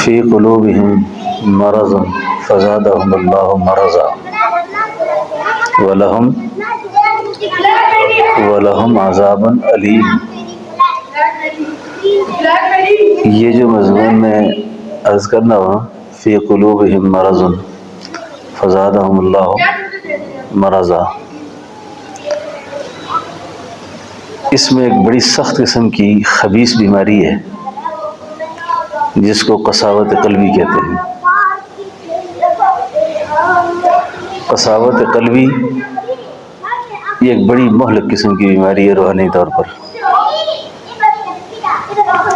فی قلوبہم مرض فزادہم اللہ مرضا ولہم عذاب علیم۔ یہ جو مضمون میں عرض کرنا ہوا فی قلوبہم مرض فزادہم اللہ مرضا، اس میں ایک بڑی سخت قسم کی خبیث بیماری ہے جس کو قساوت قلبی کہتے ہیں۔ قساوت قلبی یہ ایک بڑی مہلک قسم کی بیماری ہے روحانی طور پر،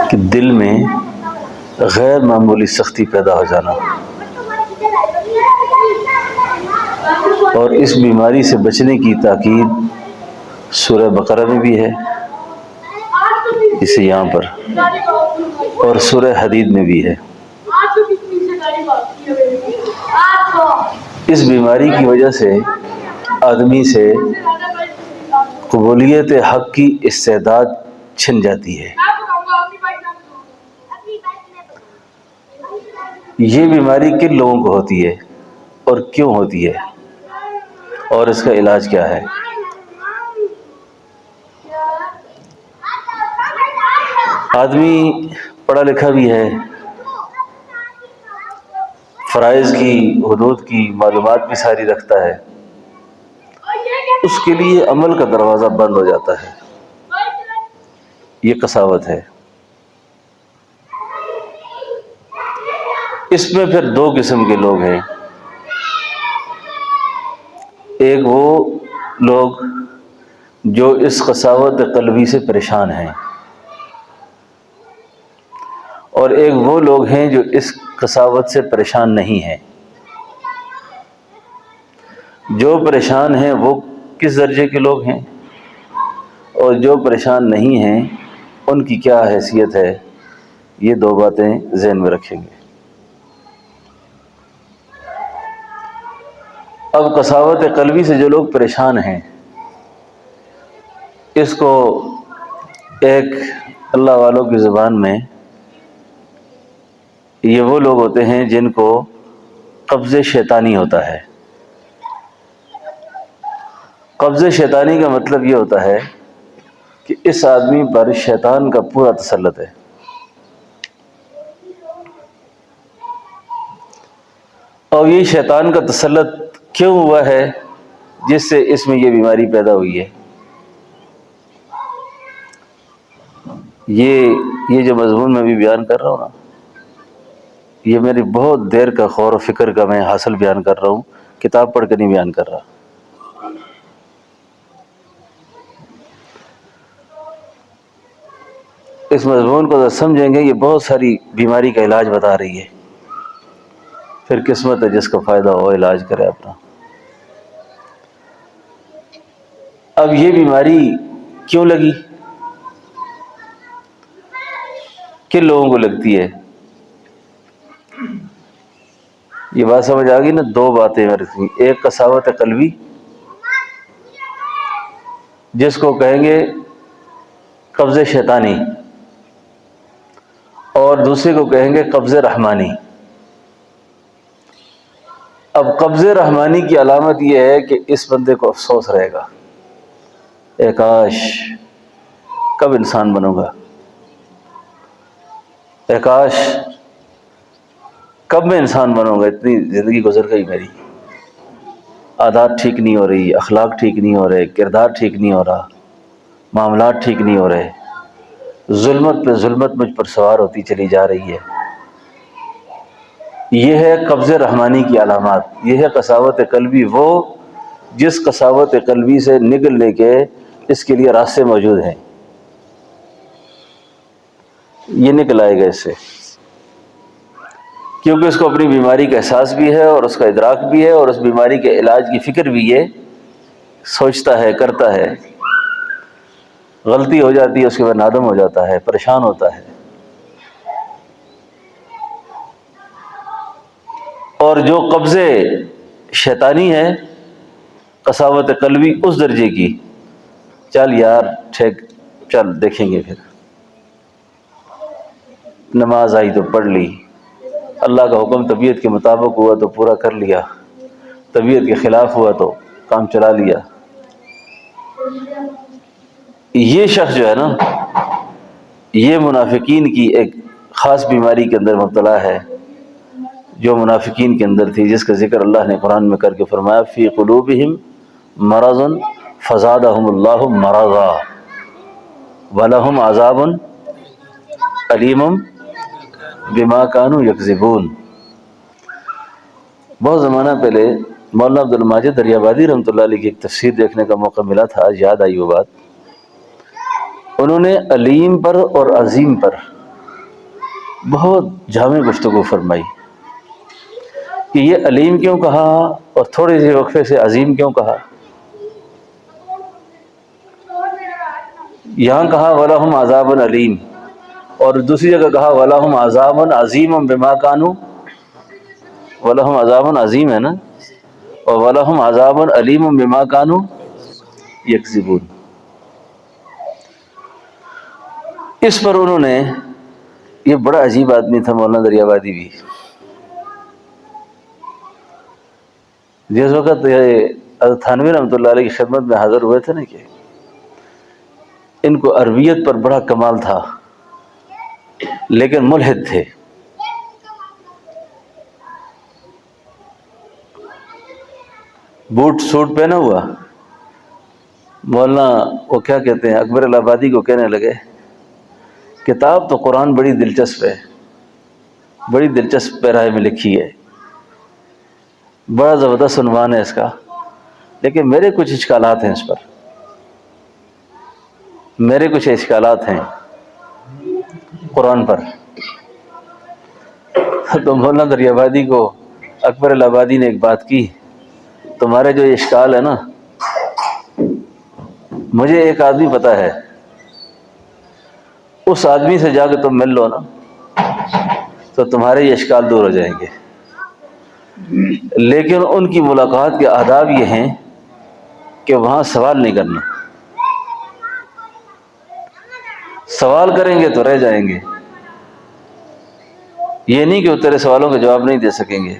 کہ دل میں غیر معمولی سختی پیدا ہو جانا، اور اس بیماری سے بچنے کی تاکید سورہ بقرہ میں بھی ہے، اسے یہاں پر، اور سورہ حدید میں بھی ہے۔ اس بیماری کی وجہ سے آدمی سے قبولیت حق کی استعداد چھن جاتی ہے۔ یہ بیماری کن لوگوں کو ہوتی ہے اور کیوں ہوتی ہے اور اس کا علاج کیا ہے؟ آدمی پڑھا لکھا بھی ہے، فرائض کی حدود کی معلومات بھی ساری رکھتا ہے، اس کے لیے عمل کا دروازہ بند ہو جاتا ہے۔ یہ قساوت ہے۔ اس میں پھر دو قسم کے لوگ ہیں۔ ایک وہ لوگ جو اس قساوت قلبی سے پریشان ہیں، اور ایک وہ لوگ ہیں جو اس قساوت سے پریشان نہیں ہیں۔ جو پریشان ہیں وہ کس درجے کے لوگ ہیں، اور جو پریشان نہیں ہیں ان کی کیا حیثیت ہے، یہ دو باتیں ذہن میں رکھیں گے۔ اب قساوت قلبی سے جو لوگ پریشان ہیں، اس کو ایک اللہ والوں کی زبان میں یہ وہ لوگ ہوتے ہیں جن کو قبض شیطانی ہوتا ہے۔ قبض شیطانی کا مطلب یہ ہوتا ہے کہ اس آدمی پر شیطان کا پورا تسلط ہے۔ اور یہ شیطان کا تسلط کیوں ہوا ہے جس سے اس میں یہ بیماری پیدا ہوئی ہے؟ یہ جو مضمون میں بھی بیان کر رہا ہوں نا، یہ میری بہت دیر کا غور و فکر کا میں حاصل بیان کر رہا ہوں، کتاب پڑھ کے نہیں بیان کر رہا۔ اس مضمون کو سمجھیں گے، یہ بہت ساری بیماری کا علاج بتا رہی ہے، پھر قسمت ہے جس کو فائدہ ہو علاج کرے اپنا۔ اب یہ بیماری کیوں لگی، کن لوگوں کو لگتی ہے؟ یہ بات سمجھ آ گئی نا؟ دو باتیں رکھیں، ایک قساوت قلبی جس کو کہیں گے قبض شیطانی، اور دوسرے کو کہیں گے قبض رحمانی۔ اب قبض رحمانی کی علامت یہ ہے کہ اس بندے کو افسوس رہے گا، اے کاش کب انسان بنوں گا، اے کاش کب میں انسان بنوں گا، اتنی زندگی گزر گئی میری، عادات ٹھیک نہیں ہو رہی، اخلاق ٹھیک نہیں ہو رہے، کردار ٹھیک نہیں ہو رہا، معاملات ٹھیک نہیں ہو رہے، ظلمت پہ ظلمت مجھ پر سوار ہوتی چلی جا رہی ہے۔ یہ ہے قبض رحمانی کی علامات، یہ ہے قساوت قلبی، وہ جس قساوت قلبی سے نکلنے کے اس کے لیے راستے موجود ہیں۔ یہ نکل آئے گا اس سے، کیونکہ اس کو اپنی بیماری کا احساس بھی ہے اور اس کا ادراک بھی ہے، اور اس بیماری کے علاج کی فکر بھی ہے، سوچتا ہے، کرتا ہے، غلطی ہو جاتی ہے اس کے بعد نادم ہو جاتا ہے، پریشان ہوتا ہے۔ اور جو قبض شیطانی ہے، قساوت قلبی اس درجے کی، چل یار ٹھیک، چل دیکھیں گے، پھر نماز آئی تو پڑھ لی، اللہ کا حکم طبیعت کے مطابق ہوا تو پورا کر لیا، طبیعت کے خلاف ہوا تو کام چلا لیا۔ یہ شخص جو ہے نا، یہ منافقین کی ایک خاص بیماری کے اندر مبتلا ہے، جو منافقین کے اندر تھی، جس کا ذکر اللہ نے قرآن میں کر کے فرمایا فی قلوبہم مرض فزادہم اللہ مرضا ولہم عذاب علیم بما کانوا یکذبون۔ بہت زمانہ پہلے مولانا عبد الماجد دریابادی رحمۃ اللہ علیہ کی ایک تفسیر دیکھنے کا موقع ملا تھا، آج یاد آئی وہ بات۔ انہوں نے علیم پر اور عظیم پر بہت جامع گفتگو فرمائی کہ یہ علیم کیوں کہا اور تھوڑے سے وقفے سے عظیم کیوں کہا۔ یہاں کہا وَلَهُمْ عَذَابٌ علیم، اور دوسری جگہ کہا وَلَهُمْ عَذَابٌ عَظِيمٌ بِمَا كَانُوا، وَلَهُمْ عَذَابٌ عظیم ہے نا، اور وَلَهُمْ عَذَابٌ عَلِيمٌ بِمَا كَانُوا يَكْذِبُونَ۔ اس پر انہوں نے، یہ بڑا عجیب آدمی تھا مولانا دریابادی بھی، جس وقت حضرت تھانوی رحمۃ اللہ علیہ کی خدمت میں حاضر ہوئے تھے نا، کہ ان کو عربیت پر بڑا کمال تھا لیکن ملحد تھے۔ بوٹ سوٹ پہنا ہوا مولانا، وہ کیا کہتے ہیں، اکبر الہ آبادی کو کہنے لگے کتاب تو قرآن بڑی دلچسپ ہے، بڑی دلچسپ پیرائے میں لکھی ہے، بڑا زبردست عنوان ہے اس کا، لیکن میرے کچھ اشکالات ہیں اس پر، میرے کچھ اشکالات ہیں قرآن پر۔ تو مولانا دریابادی کو اکبر الہ آبادی نے ایک بات کی، تمہارے جو اشکال ہے نا، مجھے ایک آدمی پتا ہے، اس آدمی سے جا کے تم مل لو نا تو تمہارے یہ اشکال دور ہو جائیں گے۔ لیکن ان کی ملاقات کے آداب یہ ہیں کہ وہاں سوال نہیں کرنا، سوال کریں گے تو رہ جائیں گے، یہ نہیں کہ وہ تیرے سوالوں کے جواب نہیں دے سکیں گے۔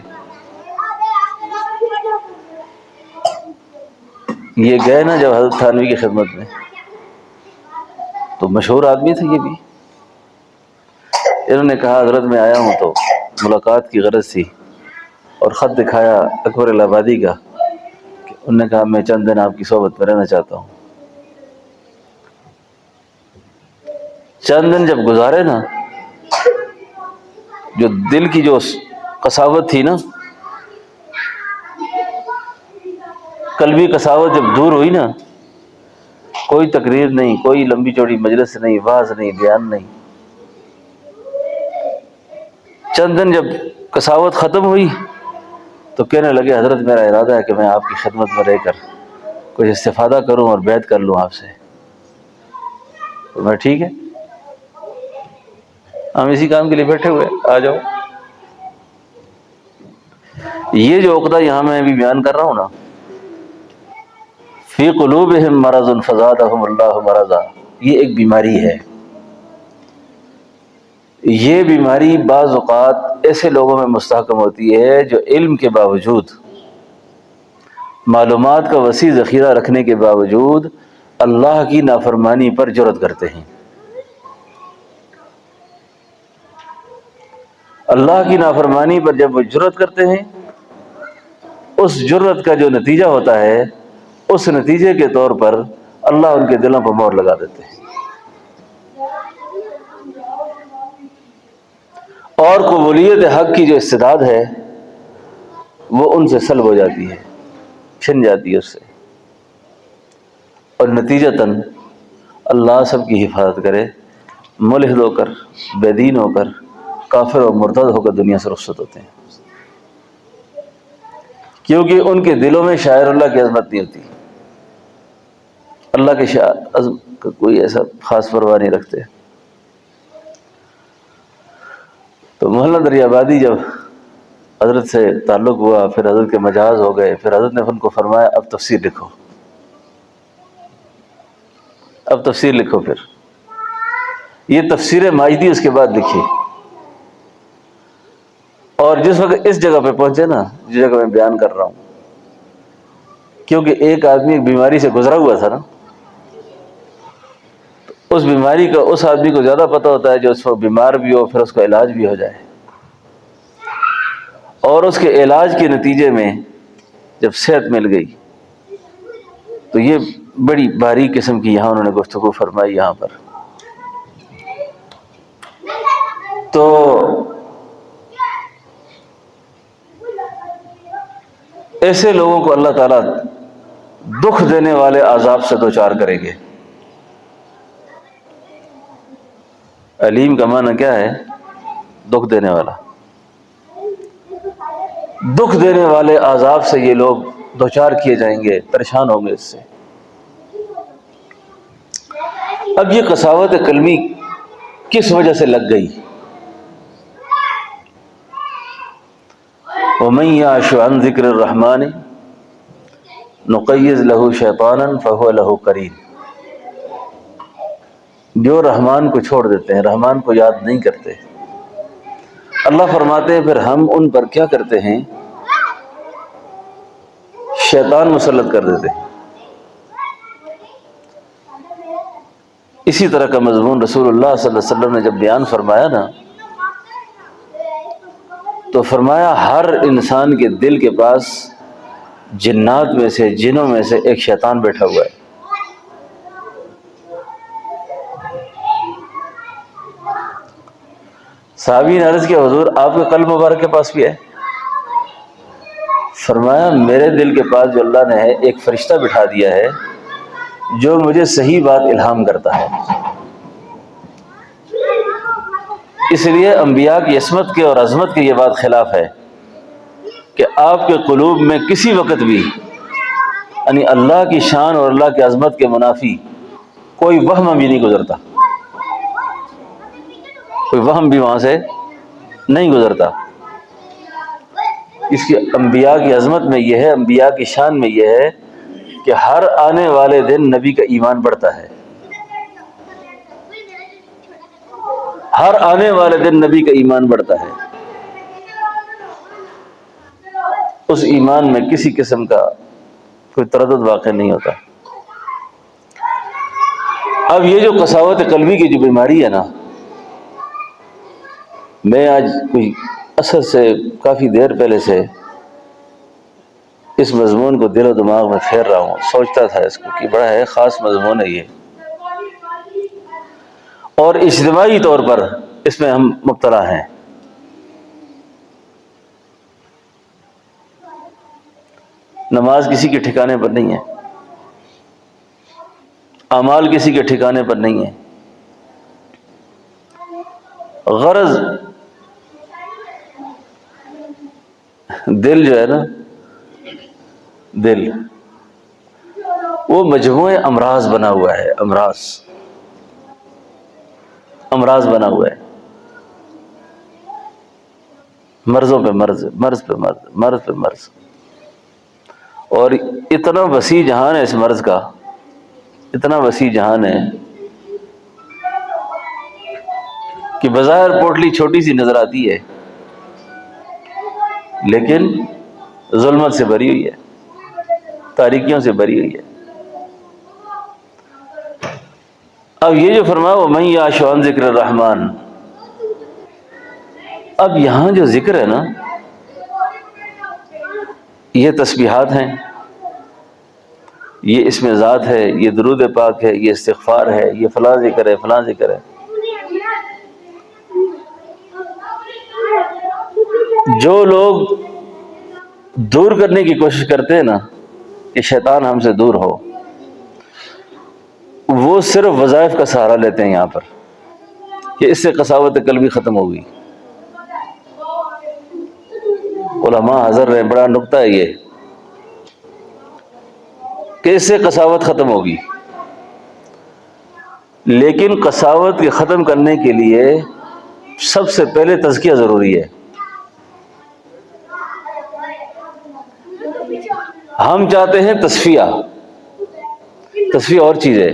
یہ گئے نا جب حضرت تھانوی کی خدمت میں، تو مشہور آدمی تھے یہ بھی، انہوں نے کہا حضرت میں آیا ہوں تو ملاقات کی غرض تھی، اور خط دکھایا اکبر الہ آبادی کا، انہوں نے کہا میں چند دن آپ کی صحبت میں رہنا چاہتا ہوں۔ چند دن جب گزارے نا، جو دل کی جو قساوت تھی نا، قلبی قساوت جب دور ہوئی نا، کوئی تقریر نہیں، کوئی لمبی چوڑی مجلس نہیں، وعظ نہیں، بیان نہیں، چند دن جب قساوت ختم ہوئی تو کہنے لگے حضرت میرا ارادہ ہے کہ میں آپ کی خدمت میں رہ کر کچھ استفادہ کروں اور بیعت کر لوں آپ سے۔ تو میں ٹھیک ہے، ہم اسی کام کے لیے بیٹھے ہوئے، آ جاؤ۔ یہ جو عقدہ یہاں میں ابھی بیان کر رہا ہوں نا، فی قلوبہم مرض فزادہم اللہ مرضا، یہ ایک بیماری ہے۔ یہ بیماری بعض اوقات ایسے لوگوں میں مستحکم ہوتی ہے جو علم کے باوجود، معلومات کا وسیع ذخیرہ رکھنے کے باوجود اللہ کی نافرمانی پر جرأت کرتے ہیں۔ اللہ کی نافرمانی پر جب وہ جرأت کرتے ہیں، اس جرأت کا جو نتیجہ ہوتا ہے، اس نتیجے کے طور پر اللہ ان کے دلوں پر مہر لگا دیتے ہیں، اور قبولیت حق کی جو استعداد ہے وہ ان سے سلب ہو جاتی ہے، چھن جاتی ہے اس سے، اور نتیجتاً اللہ سب کی حفاظت کرے، ملحد ہو کر، بے دین ہو کر، کافر اور مرتد ہو کر دنیا سے رخصت ہوتے ہیں، کیونکہ ان کے دلوں میں شاعر اللہ کی عظمت نہیں ہوتی، اللہ کے عظمت کا کوئی ایسا خاص پرواہ نہیں رکھتے۔ تو مولانا دریابادی جب حضرت سے تعلق ہوا، پھر حضرت کے مجاز ہو گئے، پھر حضرت نے ان کو فرمایا اب تفسیر لکھو، اب تفسیر لکھو۔ پھر یہ تفسیر ماجدی اس کے بعد لکھی، اور جس وقت اس جگہ پہ پہنچے نا، جس جگہ میں بیان کر رہا ہوں، کیونکہ ایک آدمی ایک بیماری سے گزرا ہوا تھا نا، اس بیماری کا اس آدمی کو زیادہ پتہ ہوتا ہے جو اس وقت بیمار بھی ہو، پھر اس کا علاج بھی ہو جائے، اور اس کے علاج کے نتیجے میں جب صحت مل گئی تو یہ بڑی باریک قسم کی یہاں انہوں نے گفتگو فرمائی یہاں پر. تو ایسے لوگوں کو اللہ تعالیٰ دکھ دینے والے عذاب سے دوچار کریں گے. علیم کا معنی کیا ہے؟ دکھ دینے والا. دکھ دینے والے عذاب سے یہ لوگ دوچار کیے جائیں گے، پریشان ہوں گے اس سے. اب یہ قساوت قلبی کس وجہ سے لگ گئی؟ وَمَن يَعْشُ عَن ذِكْرِ الرَّحْمَٰنِ نُقَيِّضْ لَهُ شَيْطَانًا فَهُوَ لَهُ قَرِينٌ. جو رحمان کو چھوڑ دیتے ہیں، رحمان کو یاد نہیں کرتے، اللہ فرماتے ہیں پھر ہم ان پر کیا کرتے ہیں؟ شیطان مسلط کر دیتے ہیں. اسی طرح کا مضمون رسول اللہ صلی اللہ علیہ وسلم نے جب بیان فرمایا نا، تو فرمایا ہر انسان کے دل کے پاس جنات میں سے، جنوں میں سے ایک شیطان بیٹھا ہوا ہے. صحابی نے عرض کیا حضور آپ کے قلب مبارک کے پاس بھی ہے؟ فرمایا میرے دل کے پاس جو اللہ نے ہے ایک فرشتہ بٹھا دیا ہے جو مجھے صحیح بات الہام کرتا ہے. اس لیے انبیاء کی عصمت کے اور عظمت کے یہ بات خلاف ہے کہ آپ کے قلوب میں کسی وقت بھی یعنی اللہ کی شان اور اللہ کی عظمت کے منافی کوئی وہم بھی نہیں گزرتا، کوئی وہم بھی وہاں سے نہیں گزرتا. اس کی انبیاء کی عظمت میں یہ ہے، انبیاء کی شان میں یہ ہے کہ ہر آنے والے دن نبی کا ایمان بڑھتا ہے، ہر آنے والے دن نبی کا ایمان بڑھتا ہے. اس ایمان میں کسی قسم کا کوئی تردد واقع نہیں ہوتا. اب یہ جو قساوت قلبی کی جو بیماری ہے نا، میں آج کوئی اثر سے کافی دیر پہلے سے اس مضمون کو دل و دماغ میں پھیر رہا ہوں، سوچتا تھا اس کو کہ بڑا ہے خاص مضمون ہے یہ، اور اجتماعی طور پر اس میں ہم مبتلا ہیں. نماز کسی کے ٹھکانے پر نہیں ہے، اعمال کسی کے ٹھکانے پر نہیں ہے. غرض دل جو ہے نا، دل وہ مجموعہ امراض بنا ہوا ہے، امراض بنا ہوا ہے. مرضوں پہ مرض، مرض پہ مرض، مرض پہ مرض. اور اتنا وسیع جہان ہے اس مرض کا، اتنا وسیع جہان ہے کہ بظاہر پوٹلی چھوٹی سی نظر آتی ہے لیکن ظلمت سے بھری ہوئی ہے، تاریکیوں سے بھری ہوئی ہے. اب یہ جو فرمایا وَمَن يَعْشُ عَن ذِكْرِ الرَّحْمَٰنِ، اب یہاں جو ذکر ہے نا، یہ تسبیحات ہیں، یہ اسم ذات ہے، یہ درود پاک ہے، یہ استغفار ہے، یہ فلاں ذکر ہے، فلاں ذکر ہے. جو لوگ دور کرنے کی کوشش کرتے ہیں نا کہ شیطان ہم سے دور ہو، وہ صرف وظائف کا سہارا لیتے ہیں یہاں پر کہ اس سے قساوت قلبی ختم ہوگی. علماء حضر رہے، بڑا نکتہ ہے یہ کہ اس سے قساوت ختم ہوگی. لیکن قساوت کے ختم کرنے کے لیے سب سے پہلے تزکیہ ضروری ہے. ہم چاہتے ہیں تصفیہ، تصفیہ اور چیز ہے،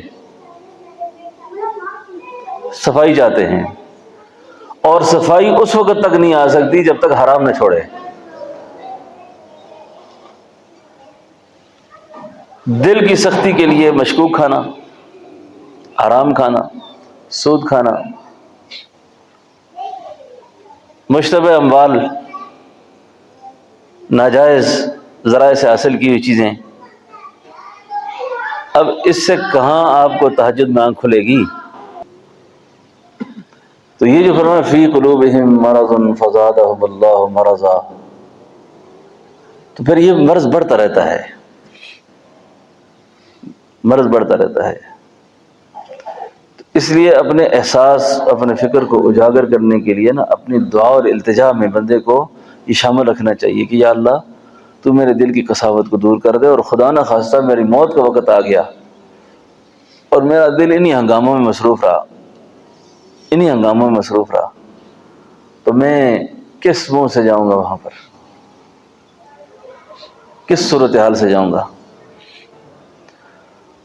صفائی چاہتے ہیں. اور صفائی اس وقت تک نہیں آ سکتی جب تک حرام نہ چھوڑے۔ دل کی سختی کے لیے مشکوک کھانا، حرام کھانا، سود کھانا، مشتبہ اموال، ناجائز ذرائع سے حاصل کی ہوئی چیزیں، اب اس سے کہاں آپ کو تہجد میں آنکھ کھلے گی؟ تو یہ جو فرمایا فی قلوبہم مرض فزادہم اللہ مرضا، تو پھر یہ مرض بڑھتا رہتا ہے، مرض بڑھتا رہتا ہے۔ اس لیے اپنے احساس، اپنے فکر کو اجاگر کرنے کے لیے نا اپنی دعا اور التجا میں بندے کو یہ شامل رکھنا چاہیے کہ یا اللہ تو میرے دل کی قساوت کو دور کر دے، اور خدا نہ خواستہ میری موت کا وقت آ گیا اور میرا دل انہی ہنگاموں میں مصروف رہا، انہی ہنگاموں میں مصروف رہا، تو میں کس منہ سے جاؤں گا وہاں پر، کس صورتحال سے جاؤں گا؟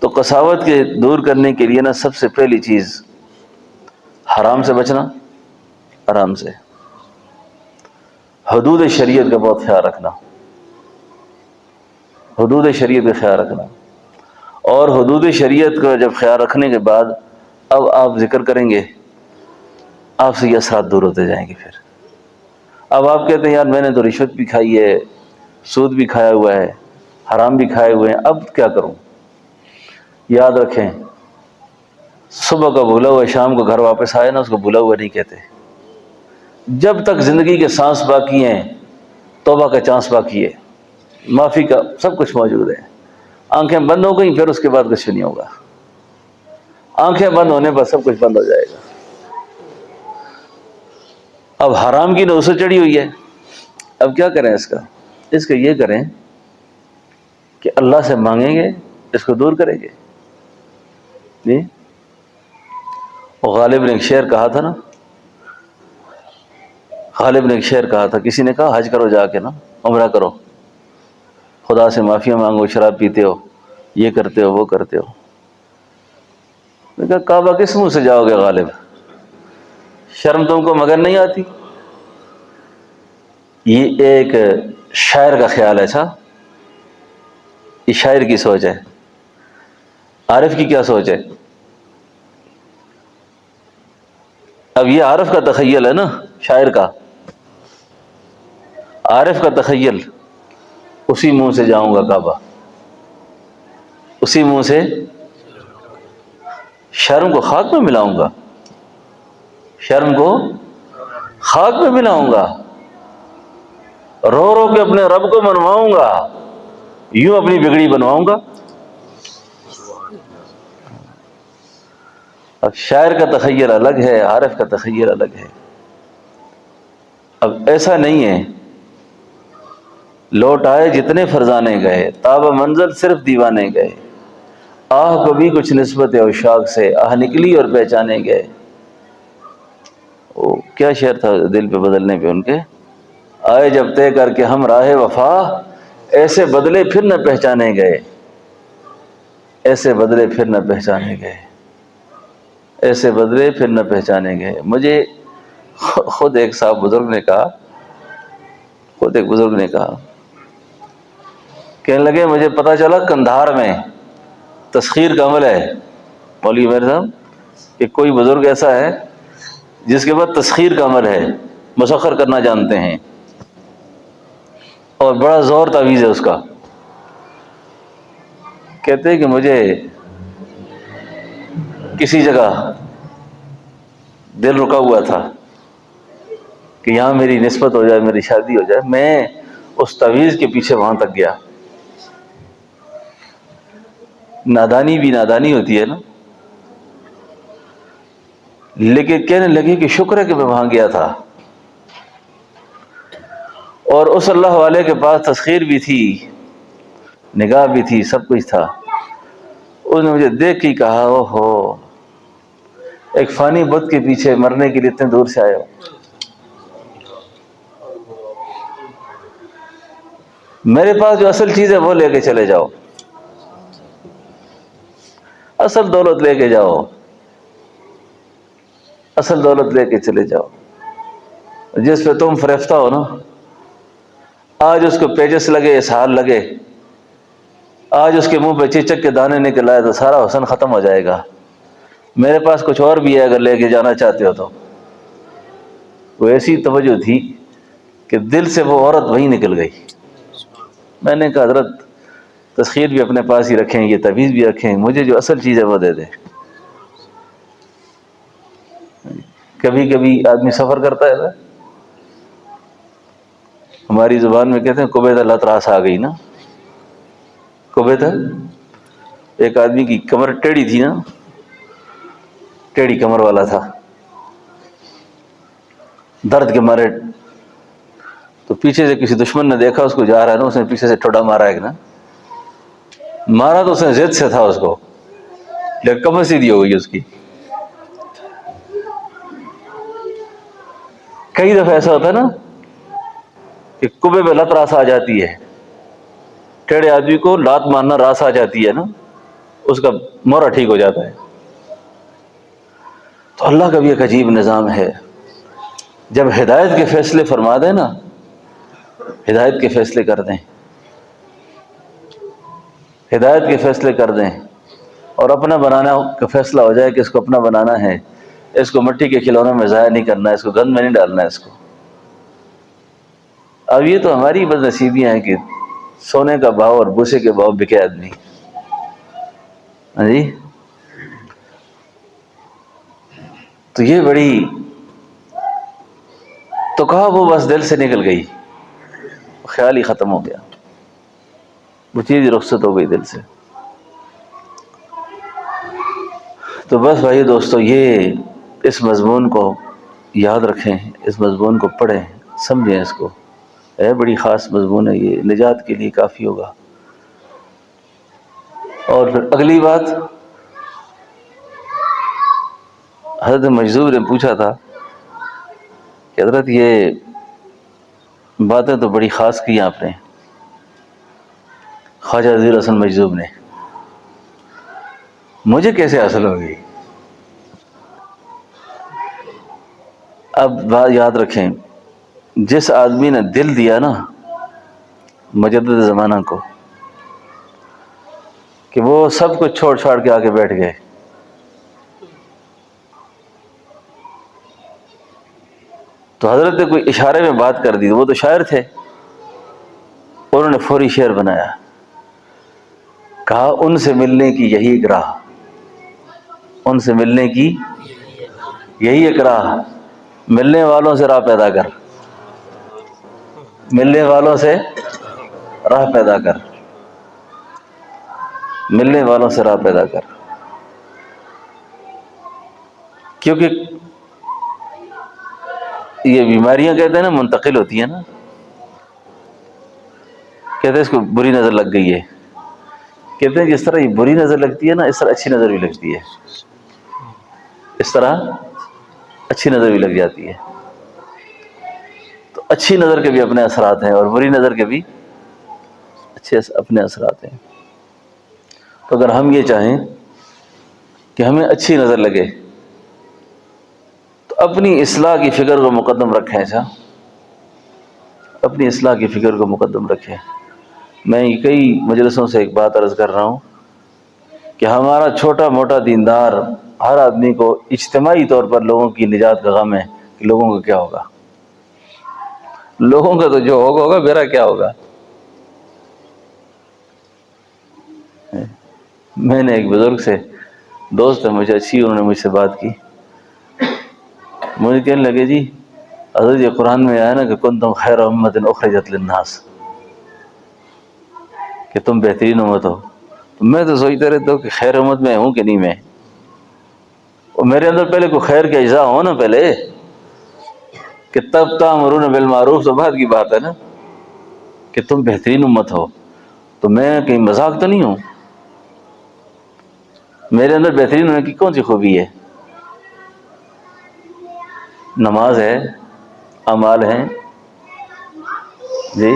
تو قساوت کے دور کرنے کے لیے نا سب سے پہلی چیز حرام سے بچنا، حرام سے، حدود شریعت کا بہت خیال رکھنا، حدود شریعت کا خیال رکھنا، اور حدود شریعت کا جب خیال رکھنے کے بعد اب آپ ذکر کریں گے، آپ سے یہ اثرات دور ہوتے جائیں گے۔ پھر اب آپ کہتے ہیں یار میں نے تو رشوت بھی کھائی ہے، سود بھی کھایا ہوا ہے، حرام بھی کھائے ہوئے ہیں، اب کیا کروں؟ یاد رکھیں، صبح کا بھولا ہوا شام کو گھر واپس آئے نا، اس کو بھولا ہوا نہیں کہتے۔ جب تک زندگی کے سانس باقی ہیں توبہ کا چانس باقی ہے، معافی کا سب کچھ موجود ہے۔ آنکھیں بند ہو گئیں پھر اس کے بعد کچھ نہیں ہوگا، آنکھیں بند ہونے پر سب کچھ بند ہو جائے گا۔ اب حرام کی نوسط چڑھی ہوئی ہے، اب کیا کریں اس کا یہ کریں کہ اللہ سے مانگیں گے، اس کو دور کریں گے۔ جی غالب نے ایک شعر کہا تھا نا، غالب نے ایک شعر کہا تھا، کسی نے کہا حج کرو جا کے نا، عمرہ کرو، خدا سے معافیاں مانگو، شراب پیتے ہو، یہ کرتے ہو، وہ کرتے ہو۔ میں کہا کعبہ کس منہ سے جاؤ گے غالب؟ شرم تم کو مگر نہیں آتی؟ یہ ایک شاعر کا خیال ہے، اچھا یہ شاعر کی سوچ ہے، عارف کی کیا سوچ ہے؟ اب یہ عارف کا تخیل ہے نا، شاعر کا، عارف کا تخیل، اسی منہ سے جاؤں گا کعبہ، اسی منہ سے شرم کو خاک میں ملاؤں گا، شرم کو خاک میں ملاؤں گا، رو رو کے اپنے رب کو منواؤں گا، یوں اپنی بگڑی بنواؤں گا۔ اب شاعر کا تخیل الگ ہے، عارف کا تخیل الگ ہے۔ اب ایسا نہیں ہے لوٹ آئے جتنے فرزانے گئے، تاب منزل صرف دیوانے گئے، آہ کو بھی کچھ نسبت عشاق سے، آہ نکلی اور پہچانے گئے۔ وہ کیا شعر تھا دل پہ بدلنے پہ ان کے، آئے جب طے کر کے ہم راہ وفا، ایسے بدلے پھر نہ پہچانے گئے، ایسے بدلے پھر نہ پہچانے گئے، ایسے بدلے پھر نہ پہچانے گئے۔ مجھے خود ایک صاحب بزرگ نے کہا، خود ایک بزرگ نے کہا، کہنے لگے مجھے پتا چلا کندھار میں تسخیر کا عمل ہے مولوی عمیر صاحب، کہ کوئی بزرگ ایسا ہے جس کے بعد تسخیر کا عمل ہے، مسخر کرنا جانتے ہیں، اور بڑا زور تعویذ ہے اس کا۔ کہتے ہیں کہ مجھے کسی جگہ دل رکا ہوا تھا کہ یہاں میری نسبت ہو جائے، میری شادی ہو جائے، میں اس تعویذ کے پیچھے وہاں تک گیا۔ نادانی بھی نادانی ہوتی ہے نا، لیکن کہنے لگے کہ شکر ہے کہ میں وہاں گیا تھا، اور اس اللہ والے کے پاس تسخیر بھی تھی، نگاہ بھی تھی، سب کچھ تھا۔ اس نے مجھے دیکھ کے کہا اوہو، ایک فانی بت کے پیچھے مرنے کے لیے اتنے دور سے آئے ہو، میرے پاس جو اصل چیز ہے وہ لے کے چلے جاؤ، اصل دولت لے کے جاؤ، اصل دولت لے کے چلے جاؤ۔ جس پہ تم فریفتہ ہو نا، آج اس کو پیچس لگے، اسہال لگے، آج اس کے منہ پہ چچک کے دانے نکل آئے تو سارا حسن ختم ہو جائے گا۔ میرے پاس کچھ اور بھی ہے اگر لے کے جانا چاہتے ہو تو۔ وہ ایسی توجہ تھی کہ دل سے وہ عورت وہیں نکل گئی۔ میں نے کہا حضرت تسخیر بھی اپنے پاس ہی رکھیں، یہ تعویذ بھی رکھیں، مجھے جو اصل چیز ہے وہ دے دیں۔ کبھی کبھی آدمی سفر کرتا ہے نا، ہماری زبان میں کہتے ہیں کبیدہ لتراس آ گئی نا، کبیدہ، ایک آدمی کی کمر ٹیڑھی تھی نا، ٹیڑھی کمر والا تھا، درد کے مارے، تو پیچھے سے کسی دشمن نے دیکھا اس کو جا رہا ہے نا، اس نے پیچھے سے ٹھوڈا مارا ایک نا، مارا تو اس نے ضد سے تھا اس کو، لیکن کمر سیدھی ہو گئی اس کی۔ کئی دفعہ ایسا ہوتا ہے نا کہ کبے پہ لت راس آ جاتی ہے، ٹیڑھے آدمی کو لات مارنا راس آ جاتی ہے نا، اس کا مورا ٹھیک ہو جاتا ہے۔ تو اللہ کا بھی ایک عجیب نظام ہے، جب ہدایت کے فیصلے فرما دیں نا، ہدایت کے فیصلے کر دیں، ہدایت کے فیصلے کر دیں، اور اپنا بنانا کا فیصلہ ہو جائے کہ اس کو اپنا بنانا ہے، اس کو مٹی کے کھلونوں میں ضائع نہیں کرنا ہے، اس کو گند میں نہیں ڈالنا ہے اس کو۔ اب یہ تو ہماری بد نصیبیاں ہیں کہ سونے کا بھاؤ اور بوسے کے بھاؤ بکے آدمی۔ ہاں جی، تو یہ بڑی، تو کہا وہ بس دل سے نکل گئی، خیال ہی ختم ہو گیا، وہ چیز رخصت ہو گئی دل سے۔ تو بس بھائی دوستو، یہ اس مضمون کو یاد رکھیں، اس مضمون کو پڑھیں، سمجھیں اس کو، ہے بڑی خاص مضمون ہے، یہ نجات کے لیے کافی ہوگا۔ اور پھر اگلی بات، حضرت مجذوب نے پوچھا تھا کہ حضرت یہ باتیں تو بڑی خاص کی آپ نے، خواجہ عزیز الحسن مجذوب نے، مجھے کیسے حاصل ہوگی؟ اب بات یاد رکھیں، جس آدمی نے دل دیا نا مجدد زمانہ کو، کہ وہ سب کچھ چھوڑ چھاڑ کے آگے بیٹھ گئے، تو حضرت نے کوئی اشارے میں بات کر دی، وہ تو شاعر تھے، انہوں نے فوری شعر بنایا، کہا ان سے ملنے کی یہی ایک راہ، ان سے ملنے کی یہی ایک راہ، ملنے والوں سے راہ پیدا کر، ملنے والوں سے راہ پیدا کر، ملنے والوں سے راہ پیدا کر، کیونکہ یہ بیماریاں کہتے ہیں نا منتقل ہوتی ہیں نا، کہتے ہیں اس کو بری نظر لگ گئی ہے، کہتے ہیں جس طرح یہ بری نظر لگتی ہے نا، اس طرح اچھی نظر بھی لگتی ہے، اس طرح اچھی نظر بھی لگ جاتی ہے۔ تو اچھی نظر کے بھی اپنے اثرات ہیں اور بری نظر کے بھی اچھے اپنے اثرات ہیں۔ تو اگر ہم یہ چاہیں کہ ہمیں اچھی نظر لگے تو اپنی اصلاح کی فکر کو مقدم رکھیں، اچھا، اپنی اصلاح کی فکر کو مقدم رکھیں۔ میں کئی مجلسوں سے ایک بات عرض کر رہا ہوں کہ ہمارا چھوٹا موٹا دیندار ہر آدمی کو اجتماعی طور پر لوگوں کی نجات کا غم ہے کہ لوگوں کو کیا ہوگا، لوگوں کا تو جو ہوگا ہوگا، میرا کیا ہوگا۔ میں نے ایک بزرگ سے، دوست ہے مجھے اچھی، انہوں نے مجھ سے بات کی، مجھے کہنے لگے جی حضرت یہ قرآن میں آیا نا کہ کنتم خیر امت اخرجت للناس، کہ تم بہترین امت ہو، تو میں تو سوچتا رہتا ہوں کہ خیر امت میں ہوں کہ نہیں میں، اور میرے اندر پہلے کوئی خیر کے اجزاء ہو نا پہلے، کہ تب تأمرون بالمعروف، تو بعد کی بات ہے نا کہ تم بہترین امت ہو، تو میں کہیں مذاق تو نہیں ہوں، میرے اندر بہترین ہونے کی کون سی خوبی ہے؟ نماز ہے، اعمال ہیں، جی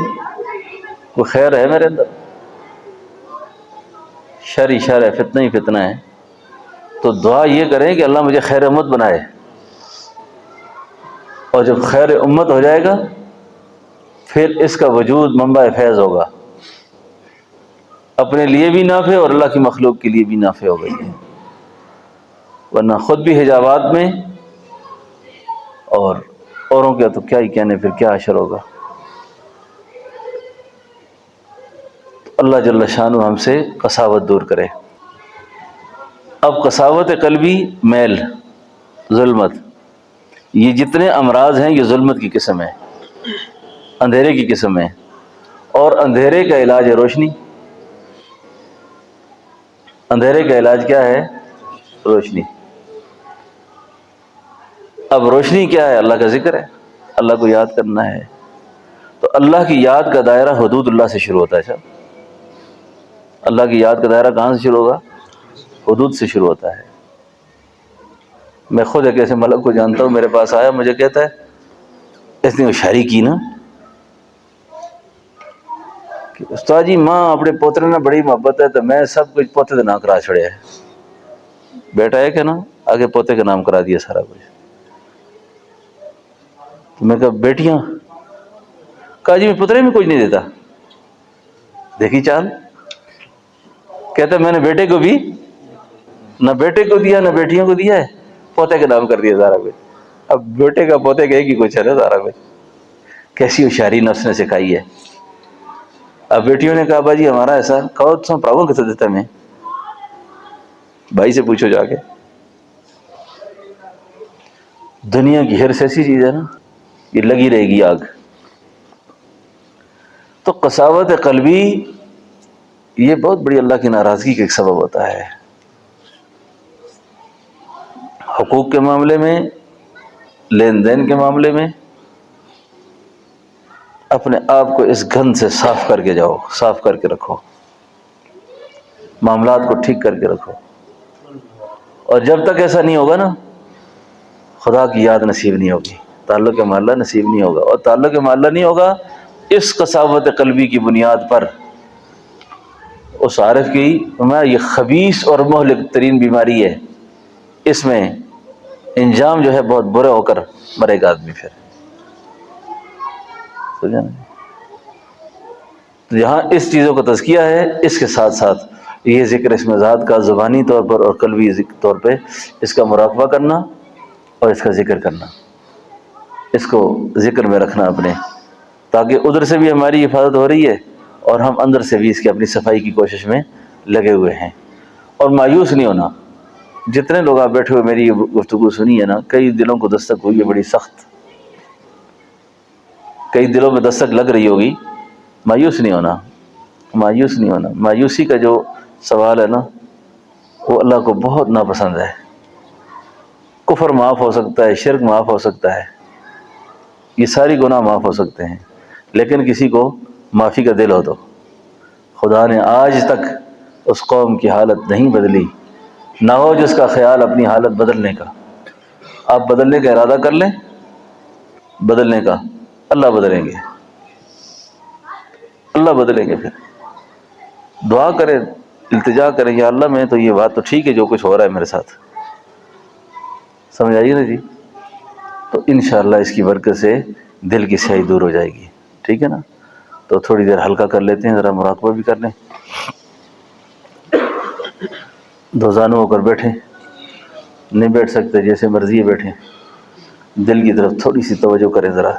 کوئی خیر ہے میرے اندر؟ شر ہی شر ہے، فتنہ ہی فتنہ ہے۔ تو دعا یہ کریں کہ اللہ مجھے خیر امت بنائے، اور جب خیر امت ہو جائے گا پھر اس کا وجود منبع فیض ہوگا، اپنے لیے بھی نافع اور اللہ کی مخلوق کے لیے بھی نافع ہوگا یہ، ورنہ خود بھی حجابات میں اور اوروں کا تو کیا ہی کہنے، پھر کیا حشر ہوگا۔ اللہ جل شانہ ہم سے قساوت دور کرے۔ اب قساوت قلبی، میل، ظلمت، یہ جتنے امراض ہیں یہ ظلمت کی قسم ہے، اندھیرے کی قسم ہے، اور اندھیرے کا علاج ہے روشنی۔ اندھیرے کا علاج کیا ہے؟ روشنی۔ اب روشنی کیا ہے؟ اللہ کا ذکر ہے، اللہ کو یاد کرنا ہے۔ تو اللہ کی یاد کا دائرہ حدود اللہ سے شروع ہوتا ہے صاحب۔ اللہ کی یاد کا دائرہ کہاں سے شروع ہوگا؟ حدود سے شروع ہوتا ہے۔ میں خود ایک ایسے ملک کو جانتا ہوں، میرے پاس آیا، مجھے کہتا ہے اس نے ہوشیاری کی نا کہ استاد جی ماں اپنے پوترے نے بڑی محبت ہے تو میں سب کچھ پوتے کا نام کرا چھڑے ہے۔ بیٹا ہے کہ نا آگے پوتے کا نام کرا دیا سارا کچھ۔ تو میں کہا بیٹیاں؟ کہا جی میں پترے میں کچھ نہیں دیتا۔ دیکھی چال، کہتا میں نے بیٹے کو بھی نہ بیٹے کو دیا نہ بیٹیوں کو دیا ہے، پوتے کا نام کر دیا سارا کچھ۔ اب بیٹے کا پوتے کا ایک ہی کچھ ہے نا سارا کچھ۔ کیسی ہوشیاری نفس نے سکھائی ہے۔ اب بیٹیوں نے کہا باجی ہمارا ایسا کہو تو پراؤں کیسے دیتا میں، بھائی سے پوچھو جا کے۔ دنیا کی ہرس ایسی چیز ہے نا، یہ لگی رہے گی آگ۔ تو قساوت قلبی یہ بہت بڑی اللہ کی ناراضگی کا ایک سبب ہوتا ہے۔ حقوق کے معاملے میں، لین دین کے معاملے میں اپنے آپ کو اس گند سے صاف کر کے جاؤ، صاف کر کے رکھو، معاملات کو ٹھیک کر کے رکھو۔ اور جب تک ایسا نہیں ہوگا نا خدا کی یاد نصیب نہیں ہوگی، تعلق معلّہ نصیب نہیں ہوگا۔ اور تعلق معلّہ نہیں ہوگا اس قساوت قلبی کی بنیاد پر اس عارف کی یہ خبیث اور مہلک ترین بیماری ہے، اس میں انجام جو ہے بہت برے ہو کر مرے گا آدمی۔ پھر سمجھا نا؟ تو یہاں اس چیزوں کا تزکیہ ہے، اس کے ساتھ ساتھ یہ ذکر اس میں ذات کا زبانی طور پر اور قلبی طور پہ اس کا مراقبہ کرنا اور اس کا ذکر کرنا، اس کو ذکر میں رکھنا اپنے، تاکہ ادھر سے بھی ہماری حفاظت ہو رہی ہے اور ہم اندر سے بھی اس کی اپنی صفائی کی کوشش میں لگے ہوئے ہیں۔ اور مایوس نہیں ہونا۔ جتنے لوگ آپ بیٹھے ہوئے میری یہ گفتگو سنی ہے نا، کئی دلوں کو دستک ہوئی ہے بڑی سخت، کئی دلوں میں دستک لگ رہی ہوگی۔ مایوس نہیں ہونا، مایوس نہیں ہونا۔ مایوسی کا جو سوال ہے نا وہ اللہ کو بہت ناپسند ہے۔ کفر معاف ہو سکتا ہے، شرک معاف ہو سکتا ہے، یہ ساری گناہ معاف ہو سکتے ہیں، لیکن کسی کو معافی کا دل ہو تو خدا نے آج تک اس قوم کی حالت نہیں بدلی، نہ ہو جس کا خیال اپنی حالت بدلنے کا۔ آپ بدلنے کا ارادہ کر لیں، بدلنے کا، اللہ بدلیں گے، اللہ بدلیں گے۔ پھر دعا کریں، التجا کریں، یا اللہ میں تو یہ بات تو ٹھیک ہے جو کچھ ہو رہا ہے میرے ساتھ، سمجھ آئیے نا جی؟ تو انشاءاللہ اس کی برکت سے دل کی سیاہی دور ہو جائے گی، ٹھیک ہے نا؟ تو تھوڑی دیر ہلکا کر لیتے ہیں، ذرا مراقبہ بھی کر لیں، دوزانو ہو کر بیٹھیں، نہیں بیٹھ سکتے جیسے مرضی ہے بیٹھیں، دل کی طرف تھوڑی سی توجہ کریں ذرا۔